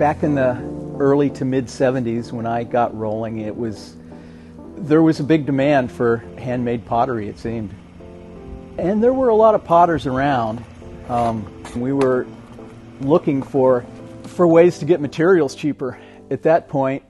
Back in the early to mid 70s when I got rolling, there was a big demand for handmade pottery, it seemed. And there were a lot of potters around. We were looking for ways to get materials cheaper. At that point,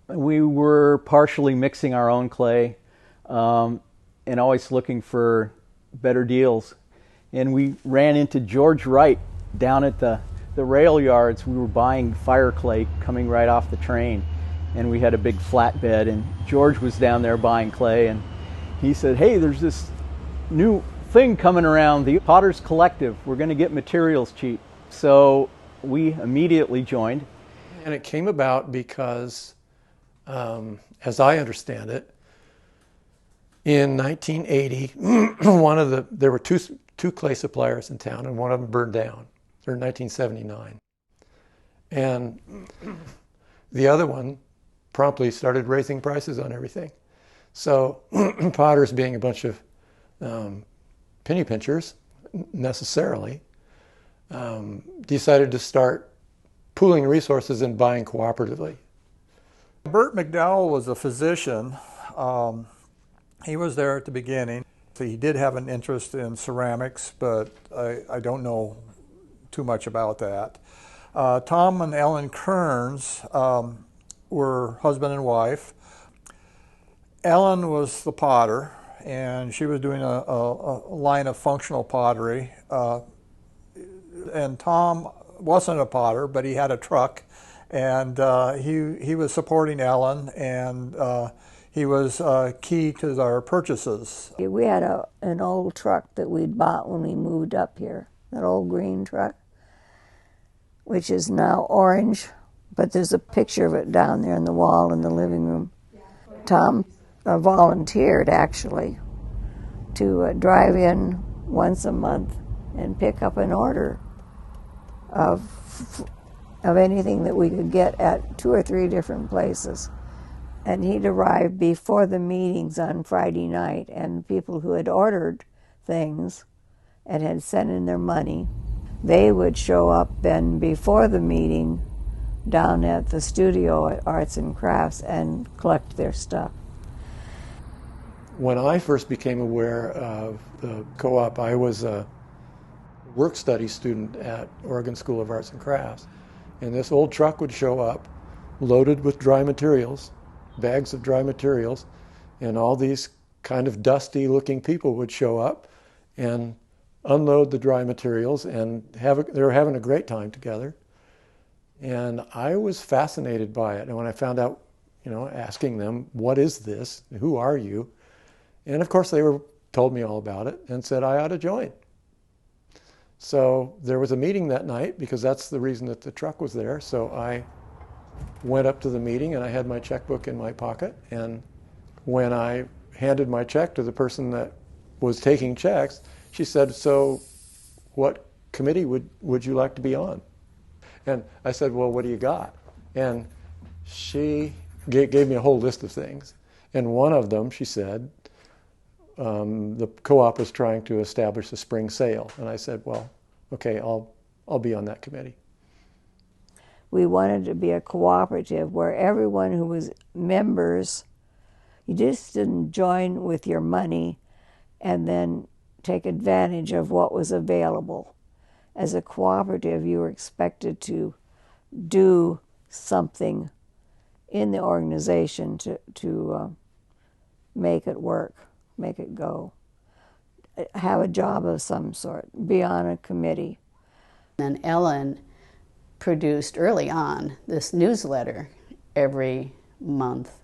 we were partially mixing our own clay and always looking for better deals. And we ran into George Wright down at the rail yards. We were buying fire clay coming right off the train, and we had a big flatbed, and George was down there buying clay, and he said, "Hey, there's this new thing coming around, the Potters Collective. We're going to get materials cheap." So we immediately joined. And it came about because, as I understand it, in 1980, there were two clay suppliers in town, and one of them burned down. They're in 1979. And the other one promptly started raising prices on everything. So Potters, being a bunch of penny pinchers, necessarily, decided to start pooling resources and buying cooperatively. Bert McDowell was a physician. He was there at the beginning. So he did have an interest in ceramics, but I don't know too much about that. Tom and Ellen Currans were husband and wife. Ellen was the potter, and she was doing a line of functional pottery. And Tom wasn't a potter, but he had a truck, and he was supporting Ellen, and he was key to our purchases. We had an old truck that we'd bought when we moved up here, that old green truck, which is now orange, but there's a picture of it down there on the wall in the living room. Tom volunteered, actually, to drive in once a month and pick up an order of anything that we could get at 2 or 3 different places. And he'd arrive before the meetings on Friday night, and people who had ordered things and had sent in their money, they would show up then before the meeting down at the studio at Arts and Crafts and collect their stuff. When I first became aware of the co-op, I was a work-study student at Oregon School of Arts and Crafts, and this old truck would show up loaded with dry materials, bags of dry materials, and all these kind of dusty-looking people would show up and unload the dry materials, and they were having a great time together. And I was fascinated by it. And when I found out, asking them, "What is this? Who are you?" And of course they told me all about it and said I ought to join. So there was a meeting that night, because that's the reason that the truck was there. So I went up to the meeting, and I had my checkbook in my pocket. And when I handed my check to the person that was taking checks, she said, "So what committee would you like to be on?" And I said, "Well, what do you got?" And she gave me a whole list of things. And one of them, she said, the co-op was trying to establish a spring sale. And I said, "Well, okay, I'll be on that committee." We wanted to be a cooperative where everyone who was members, you just didn't join with your money and then take advantage of what was available. As a cooperative, you were expected to do something in the organization to make it work, make it go, have a job of some sort, be on a committee. And Ellen produced early on this newsletter every month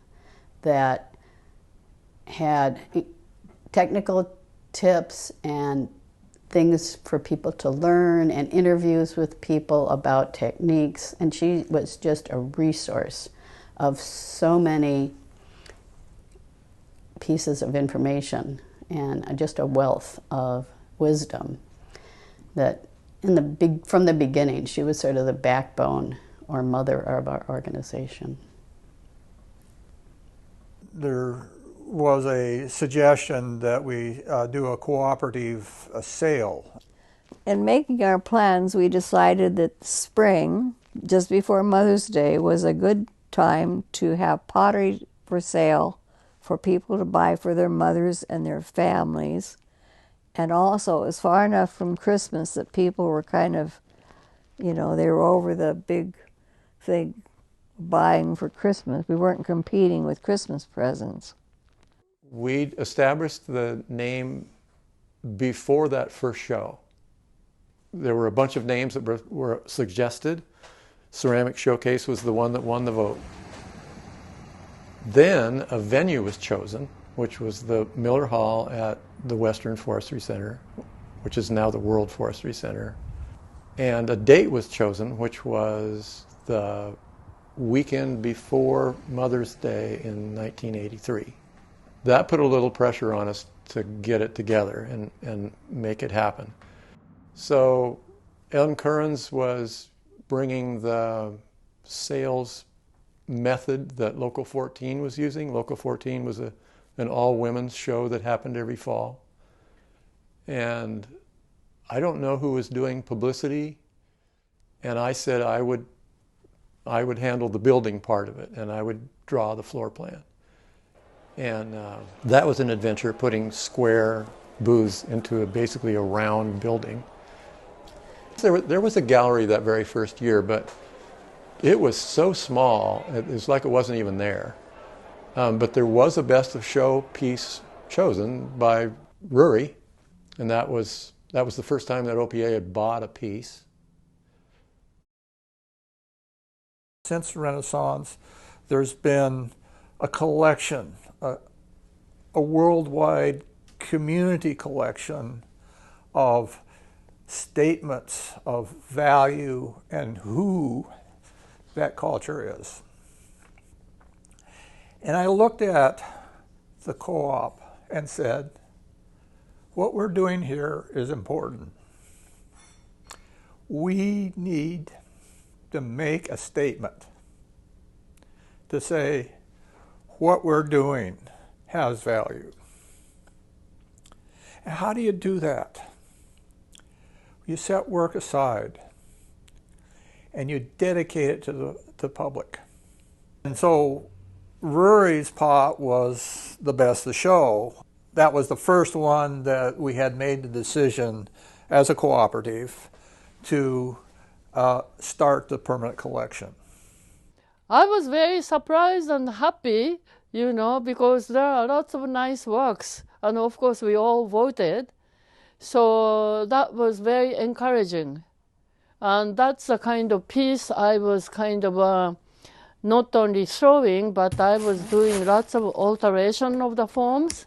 that had technical tips and things for people to learn and interviews with people about techniques. And she was just a resource of so many pieces of information and just a wealth of wisdom that from the beginning, she was sort of the backbone or mother of our organization. There was a suggestion that we do a cooperative sale. In making our plans, we decided that spring, just before Mother's Day was a good time to have pottery for sale for people to buy for their mothers and their families. And also, it was far enough from Christmas that people were kind of, they were over the big thing buying for Christmas. We weren't competing with Christmas presents. We established the name before that first show. There were a bunch of names that were suggested. Ceramic Showcase was the one that won the vote. Then a venue was chosen, which was the Miller Hall at the Western Forestry Center, which is now the World Forestry Center. And a date was chosen, which was the weekend before Mother's Day in 1983. That put a little pressure on us to get it together and make it happen. So Ellen Currans was bringing the sales method that Local 14 was using. Local 14 was an all-women's show that happened every fall. And I don't know who was doing publicity, and I said I would handle the building part of it, and I would draw the floor plan. And that was an adventure, putting square booths into basically a round building. There was a gallery that very first year, but it was so small, it was like it wasn't even there. But there was a best of show piece chosen by Rory, and that was the first time that OPA had bought a piece. Since the Renaissance, there's been a collection, a worldwide community collection of statements of value and who that culture is. And I looked at the co-op and said, what we're doing here is important. We need to make a statement to say what we're doing has value. And how do you do that? You set work aside and you dedicate it to the public. And so Rory's pot was the best of the show. That was the first one that we had made the decision as a cooperative to start the permanent collection. I was very surprised and happy, because there are lots of nice works. And of course, we all voted. So that was very encouraging. And that's the kind of piece I was kind of not only showing, but I was doing lots of alteration of the forms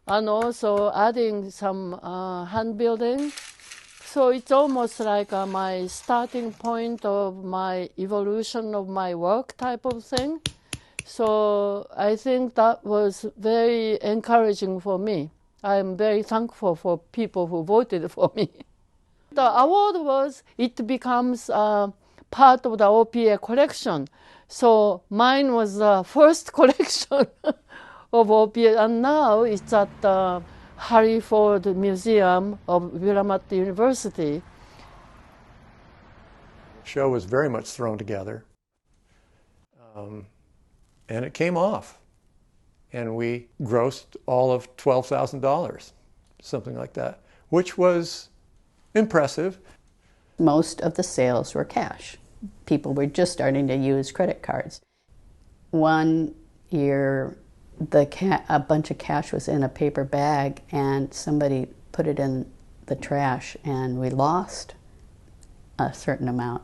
and also adding some hand building. So it's almost like my starting point of my evolution of my work type of thing. So I think that was very encouraging for me. I'm very thankful for people who voted for me. The award was, it becomes part of the OPA collection. So mine was the first collection of OPA, and now it's at the Harry Ford Museum of Willamette University. The show was very much thrown together, and it came off. And we grossed all of $12,000, something like that, which was impressive. Most of the sales were cash. People were just starting to use credit cards. One year, a bunch of cash was in a paper bag, and somebody put it in the trash, and we lost a certain amount,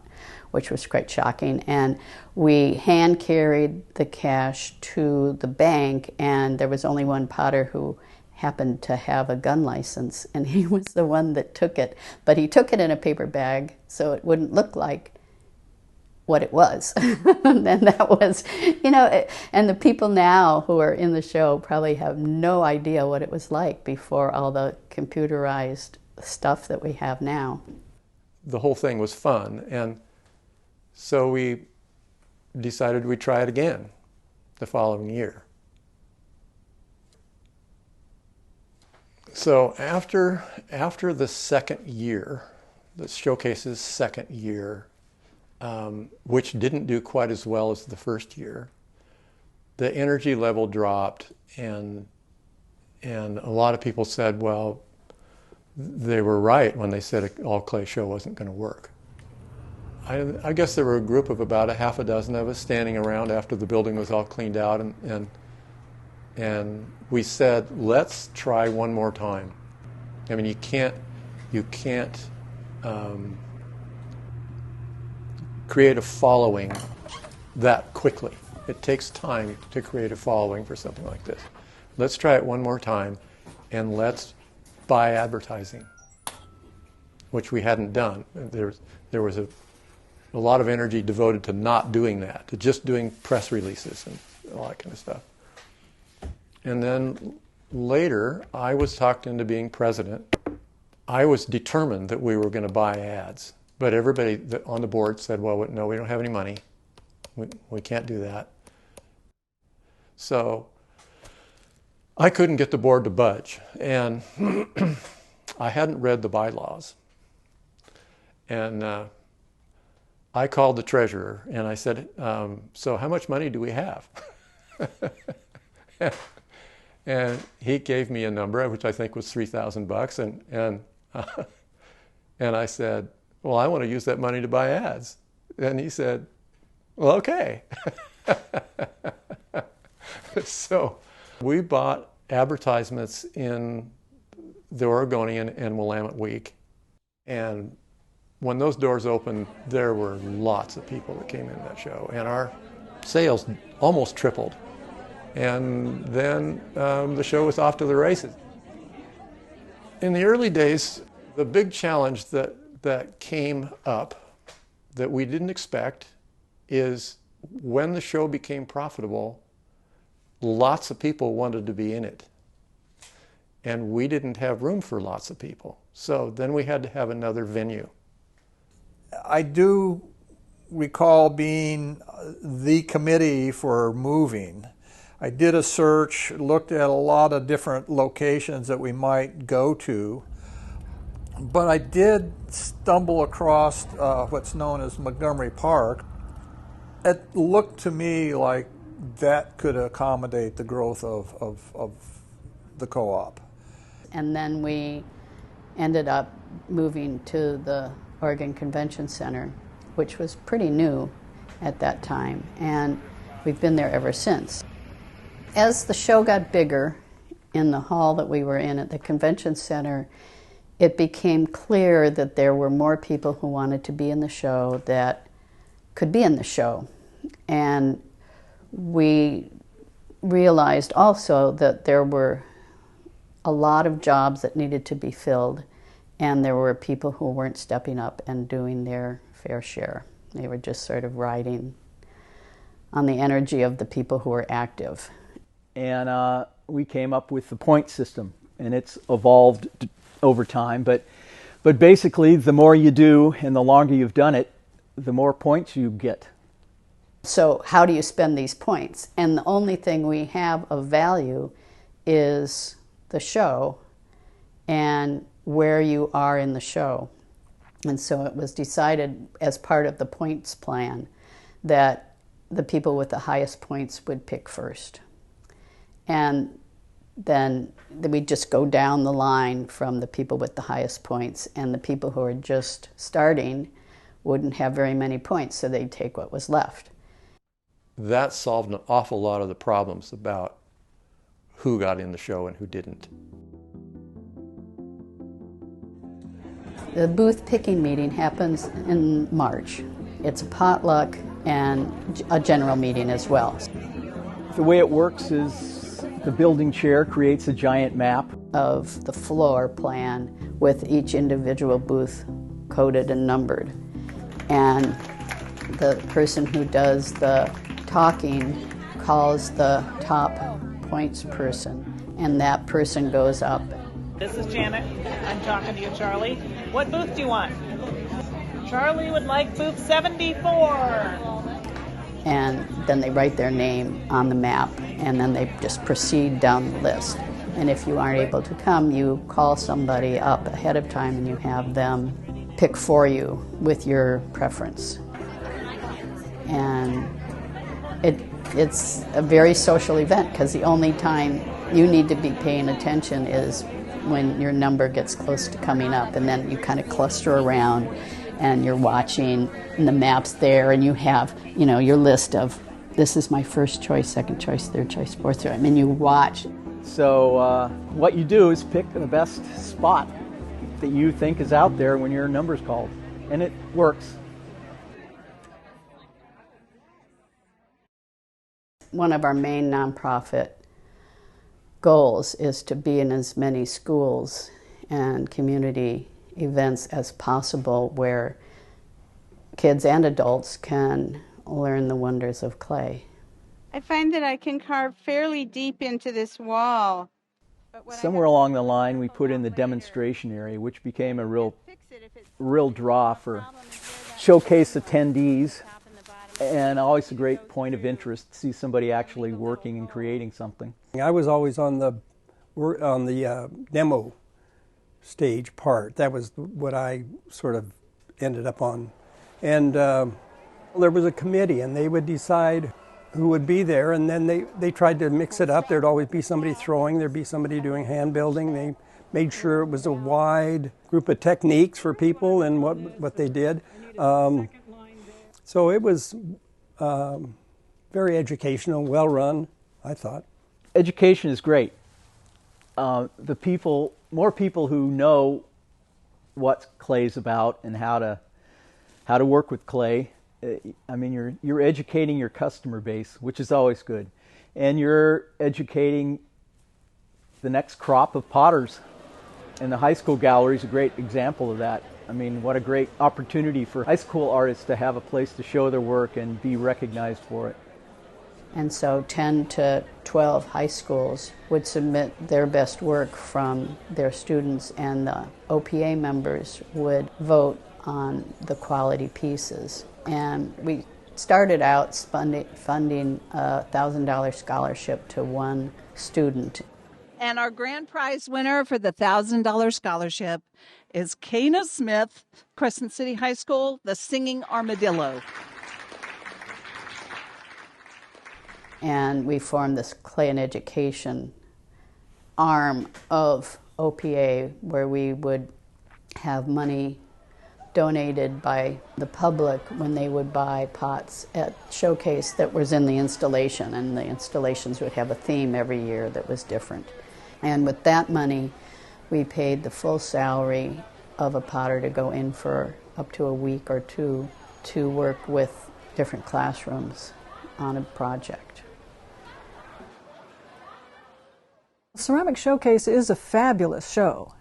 which was quite shocking. And we hand carried the cash to the bank, and there was only one potter who happened to have a gun license, and he was the one that took it. But he took it in a paper bag so it wouldn't look like what it was. And that was, and the people now who are in the show probably have no idea what it was like before all the computerized stuff that we have now. The whole thing was fun, and so we decided we'd try it again the following year. So after the second year, the showcase's second year, which didn't do quite as well as the first year. The energy level dropped, and a lot of people said, well, they were right when they said an all-clay show wasn't going to work. I guess there were a group of about a half a dozen of us standing around after the building was all cleaned out, and we said, let's try one more time. I mean, you can't create a following that quickly. It takes time to create a following for something like this. Let's try it one more time, and let's buy advertising, which we hadn't done. There was a lot of energy devoted to not doing that, to just doing press releases and all that kind of stuff. And then later, I was talked into being president. I was determined that we were going to buy ads, but everybody on the board said, well, no, we don't have any money. We can't do that. So I couldn't get the board to budge, and I hadn't read the bylaws. And I called the treasurer, and I said, so how much money do we have? And he gave me a number, which I think was $3,000, and I said, well, I want to use that money to buy ads. And he said, well, okay. So we bought advertisements in the Oregonian and Willamette Week, and when those doors opened, there were lots of people that came in that show, and our sales almost tripled. And then the show was off to the races. In the early days, the big challenge that came up that we didn't expect is when the show became profitable, lots of people wanted to be in it. And we didn't have room for lots of people. So then we had to have another venue. I do recall being the committee for moving. I did a search, looked at a lot of different locations that we might go to, but I did stumble across what's known as Montgomery Park. It looked to me like that could accommodate the growth of the co-op. And then we ended up moving to the Oregon Convention Center, which was pretty new at that time, and we've been there ever since. As the show got bigger in the hall that we were in at the convention center, it became clear that there were more people who wanted to be in the show that could be in the show. And we realized also that there were a lot of jobs that needed to be filled, and there were people who weren't stepping up and doing their fair share. They were just sort of riding on the energy of the people who were active. And we came up with the point system, and it's evolved over time. But basically, the more you do and the longer you've done it, the more points you get. So how do you spend these points? And the only thing we have of value is the show and where you are in the show. And so it was decided as part of the points plan that the people with the highest points would pick first. And then we'd just go down the line from the people with the highest points, and the people who are just starting wouldn't have very many points, so they'd take what was left. That solved an awful lot of the problems about who got in the show and who didn't. The booth picking meeting happens in March. It's a potluck and a general meeting as well. The way it works is the building chair creates a giant map Of the floor plan with each individual booth coded and numbered. And the person who does the talking calls the top points person, and that person goes up. This is Janet. I'm talking to you, Charlie. What booth do you want? Charlie would like booth 74. And then they write their name on the map, and then they just proceed down the list. And if you aren't able to come, you call somebody up ahead of time and you have them pick for you with your preference. And it's a very social event because the only time you need to be paying attention is when your number gets close to coming up, and then you kind of cluster around and you're watching, and the map's there, and you have, your list of, this is my first choice, second choice, third choice, fourth choice. I mean, you watch. So what you do is pick the best spot that you think is out there when your number's called, and it works. One of our main nonprofit goals is to be in as many schools and community events as possible where kids and adults can learn the wonders of clay. I find that I can carve fairly deep into this wall. Somewhere along the line, we put in the demonstration area, which became a real draw for showcase attendees, and always a great point of interest to see somebody actually working and creating something. I was always on the demo stage part. That was what I sort of ended up on. And there was a committee, and they would decide who would be there, and then they tried to mix it up. There'd always be somebody throwing, there'd be somebody doing hand building. They made sure it was a wide group of techniques for people and what they did. So it was very educational, well run, I thought. Education is great. More people who know what clay's about and how to work with clay. I mean, you're educating your customer base, which is always good, and you're educating the next crop of potters. And the high school gallery is a great example of that. I mean, what a great opportunity for high school artists to have a place to show their work and be recognized for it. And so 10 to 12 high schools would submit their best work from their students, and the OPA members would vote on the quality pieces. And we started out funding a $1,000 scholarship to one student. And our grand prize winner for the $1,000 scholarship is Kana Smith, Crescent City High School, the Singing Armadillo. And we formed this clay and education arm of OPA where we would have money donated by the public when they would buy pots at Showcase that was in the installation, and the installations would have a theme every year that was different. And with that money, we paid the full salary of a potter to go in for up to a week or two to work with different classrooms on a project. Ceramic Showcase is a fabulous show.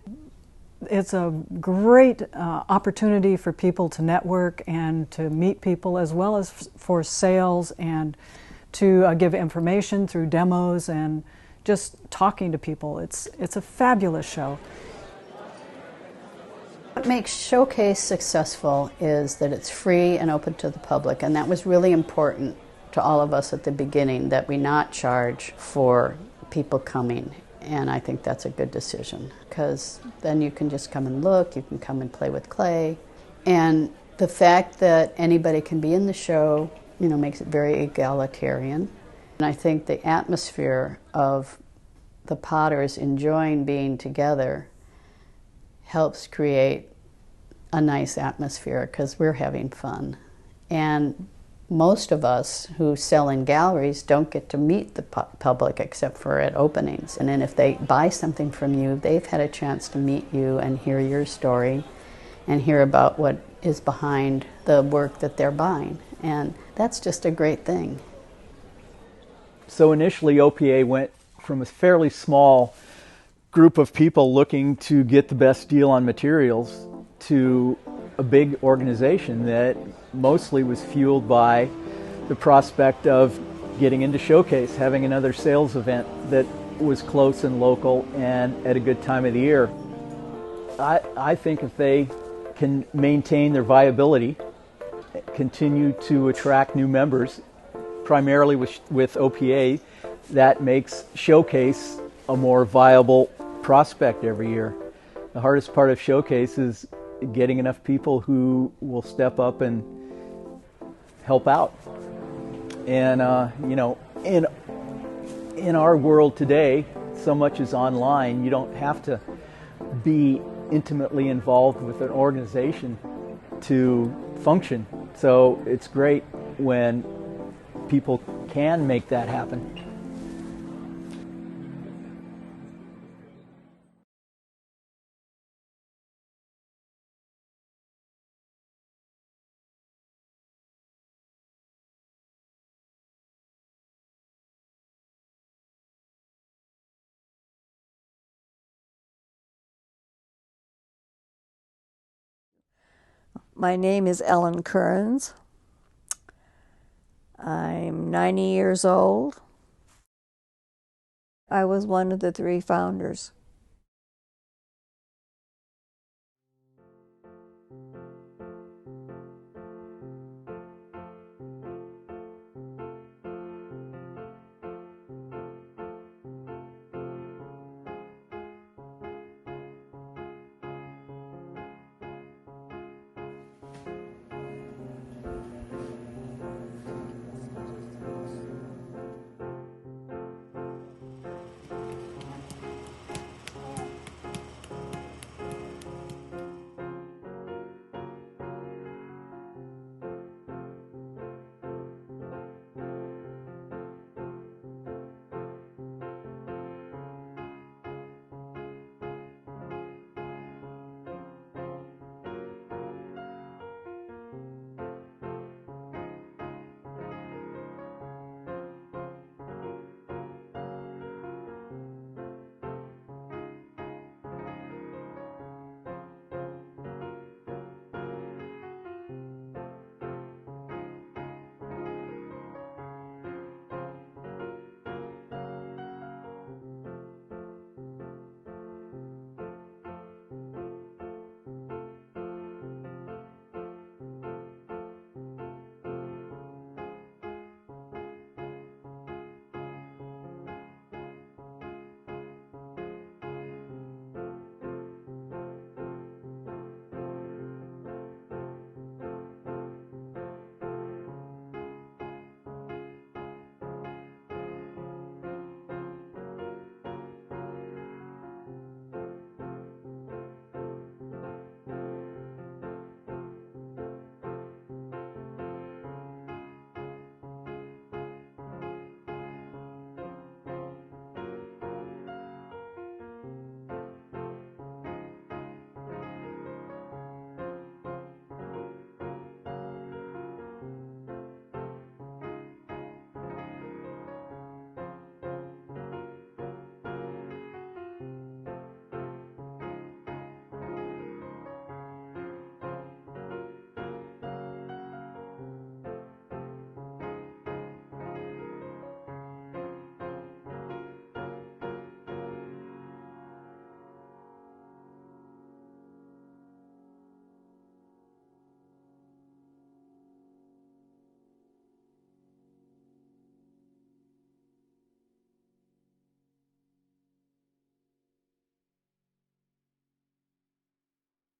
It's a great opportunity for people to network and to meet people, as well as for sales and to give information through demos and just talking to people. It's a fabulous show. What makes Showcase successful is that it's free and open to the public, and that was really important to all of us at the beginning, that we not charge for people coming. And I think that's a good decision, because then you can just come and look, you can come and play with clay. And the fact that anybody can be in the show, makes it very egalitarian. And I think the atmosphere of the potters enjoying being together helps create a nice atmosphere, because we're having fun. And most of us who sell in galleries don't get to meet the public except for at openings. And then if they buy something from you, they've had a chance to meet you and hear your story and hear about what is behind the work that they're buying. And that's just a great thing. So initially, OPA went from a fairly small group of people looking to get the best deal on materials to a big organization that mostly was fueled by the prospect of getting into Showcase, having another sales event that was close and local and at a good time of the year. I think if they can maintain their viability, continue to attract new members, primarily with OPA, that makes Showcase a more viable prospect every year. The hardest part of Showcase is getting enough people who will step up and help out. And in our world today, so much is online. You don't have to be intimately involved with an organization to function. So it's great when people can make that happen. My name is Ellen Currans. I'm 90 years old. I was one of the 3 founders.